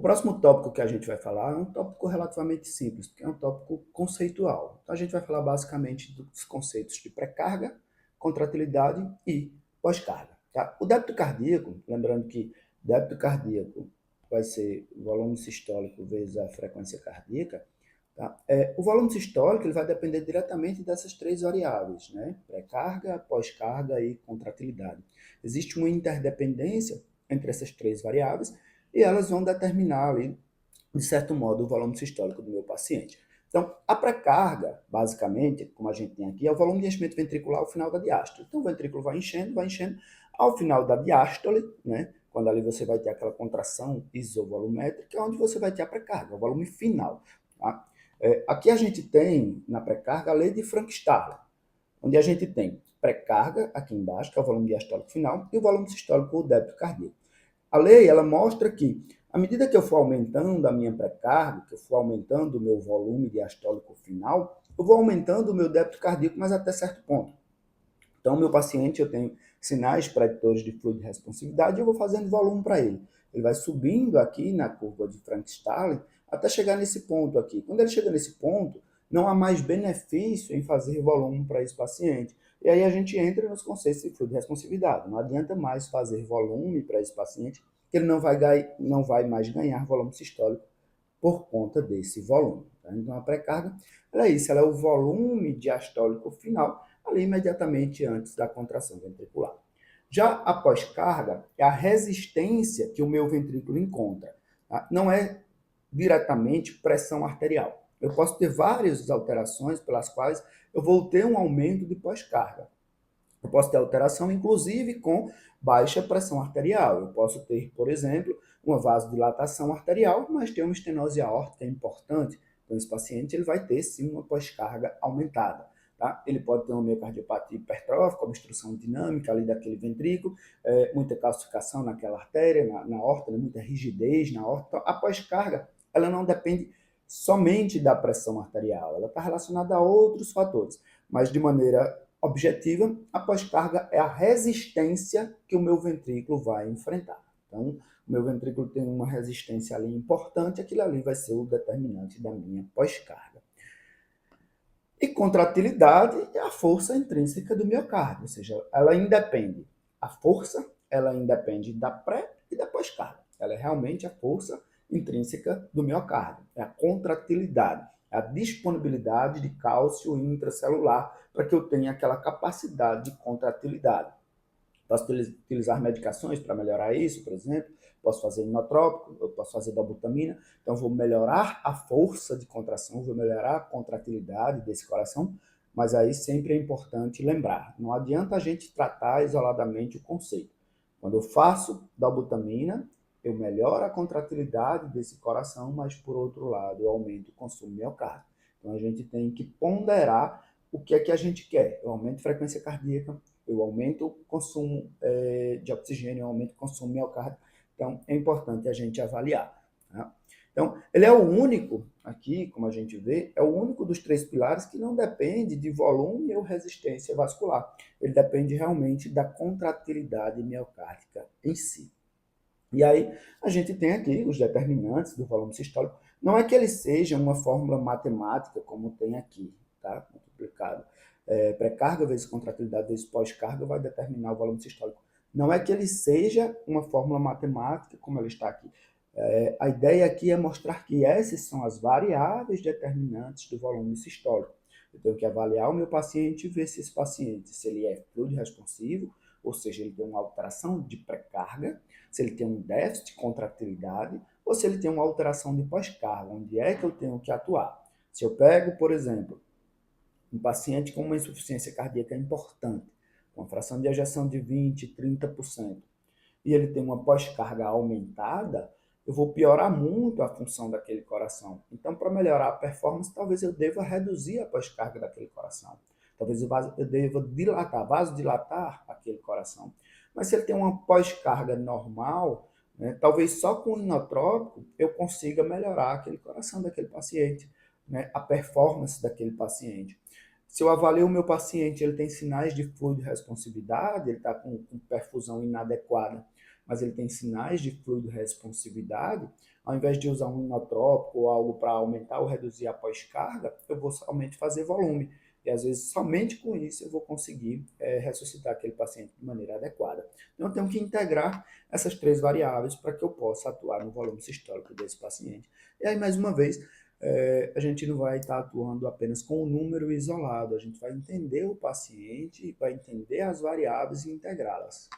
próximo tópico que a gente vai falar é um tópico relativamente simples, porque é um tópico conceitual. Então, a gente vai falar basicamente dos conceitos de pré-carga, contratilidade e pós-carga. Tá? O débito cardíaco, lembrando que débito cardíaco vai ser o volume sistólico vezes a frequência cardíaca, tá? O volume sistólico ele vai depender diretamente dessas três variáveis, né? Pré-carga, pós-carga e contratilidade. Existe uma interdependência entre essas três variáveis e elas vão determinar ali, de certo modo, o volume sistólico do meu paciente. Então, a pré-carga, basicamente, como a gente tem aqui, é o volume de enchimento ventricular ao final da diástole. Então, o ventrículo vai enchendo, vai enchendo. Ao final da diástole, né, quando ali você vai ter aquela contração isovolumétrica, é onde você vai ter a pré-carga, o volume final. Tá? Aqui a gente tem, na pré-carga, a lei de Frank-Starling, onde a gente tem pré-carga, aqui embaixo, que é o volume diastólico final, e o volume sistólico, o débito cardíaco. A lei, ela mostra que, à medida que eu for aumentando a minha pré-carga, que eu for aumentando o meu volume diastólico final, eu vou aumentando o meu débito cardíaco, mas até certo ponto. Então, meu paciente, eu tenho sinais preditores de fluido de responsividade e eu vou fazendo volume para ele. Ele vai subindo aqui na curva de Frank-Starling até chegar nesse ponto aqui. Quando ele chega nesse ponto, não há mais benefício em fazer volume para esse paciente. E aí a gente entra nos conceitos de fluido de responsividade. Não adianta mais fazer volume para esse paciente, que ele não vai mais ganhar volume sistólico por conta desse volume. Tá? Então, a pré-carga é isso, ela é o volume diastólico final, ali imediatamente antes da contração ventricular. Já a pós-carga é a resistência que o meu ventrículo encontra. Tá? Não é diretamente pressão arterial. Eu posso ter várias alterações pelas quais eu vou ter um aumento de pós-carga. Eu posso ter alteração, inclusive, com baixa pressão arterial. Eu posso ter, por exemplo, uma vasodilatação arterial, mas ter uma estenose aórtica importante. Então, esse paciente ele vai ter, sim, uma pós-carga aumentada. Tá? Ele pode ter uma miocardiopatia hipertrófica, obstrução dinâmica ali daquele ventrículo, muita calcificação naquela artéria, na aorta, né? Muita rigidez na aorta. Então, a pós-carga, ela não depende somente da pressão arterial, ela está relacionada a outros fatores, mas de maneira objetiva, a pós-carga é a resistência que o meu ventrículo vai enfrentar. Então, o meu ventrículo tem uma resistência ali importante, aquilo ali vai ser o determinante da minha pós-carga. E contratilidade é a força intrínseca do miocárdio, ou seja, ela independe, a força, ela independe da pré e da pós-carga. Ela é realmente a força intrínseca do miocárdio, é a contratilidade, é a disponibilidade de cálcio intracelular para que eu tenha aquela capacidade de contratilidade. Posso utilizar medicações para melhorar isso, por exemplo. Posso fazer inotrópico, eu posso fazer dobutamina. Então, vou melhorar a força de contração, vou melhorar a contratilidade desse coração. Mas aí sempre é importante lembrar, não adianta a gente tratar isoladamente o conceito. Quando eu faço dobutamina, eu melhoro a contratilidade desse coração, mas por outro lado, eu aumento o consumo miocárdio. Então, a gente tem que ponderar o que é que a gente quer. Eu aumento a frequência cardíaca, eu aumento o consumo de oxigênio, eu aumento o consumo miocárdio. Então, é importante a gente avaliar. Tá? Então, ele é o único, aqui, como a gente vê, é o único dos três pilares que não depende de volume ou resistência vascular. Ele depende realmente da contratilidade miocárdica em si. E aí, a gente tem aqui os determinantes do volume sistólico. Não é que ele seja uma fórmula matemática, como tem aqui, tá? Multiplicado. Pré-carga vezes contratilidade vezes pós-carga vai determinar o volume sistólico. Não é que ele seja uma fórmula matemática, como ela está aqui. A ideia aqui é mostrar que essas são as variáveis determinantes do volume sistólico. Eu tenho que avaliar o meu paciente e ver se esse paciente, se ele é fluido responsivo, ou seja, ele tem uma alteração de pré-carga, se ele tem um déficit de contratilidade, ou se ele tem uma alteração de pós-carga, onde é que eu tenho que atuar. Se eu pego, por exemplo, um paciente com uma insuficiência cardíaca importante, com uma fração de ejeção de 20%, 30%, e ele tem uma pós-carga aumentada, eu vou piorar muito a função daquele coração. Então, para melhorar a performance, talvez eu deva reduzir a pós-carga daquele coração. Talvez eu deva vasodilatar aquele coração. Mas se ele tem uma pós-carga normal, né, talvez só com inotrópico eu consiga melhorar aquele coração daquele paciente, né, a performance daquele paciente. Se eu avalio o meu paciente, ele tem sinais de fluido responsividade, ele está com perfusão inadequada, mas ele tem sinais de fluido responsividade, Ao invés de usar um inotrópico ou algo para aumentar ou reduzir a pós-carga, eu vou somente fazer volume. E às vezes somente com isso eu vou conseguir ressuscitar aquele paciente de maneira adequada. Então eu tenho que integrar essas três variáveis para que eu possa atuar no volume sistólico desse paciente. E aí, mais uma vez, a gente não vai estar atuando apenas com o número isolado, a gente vai entender o paciente, vai entender as variáveis e integrá-las.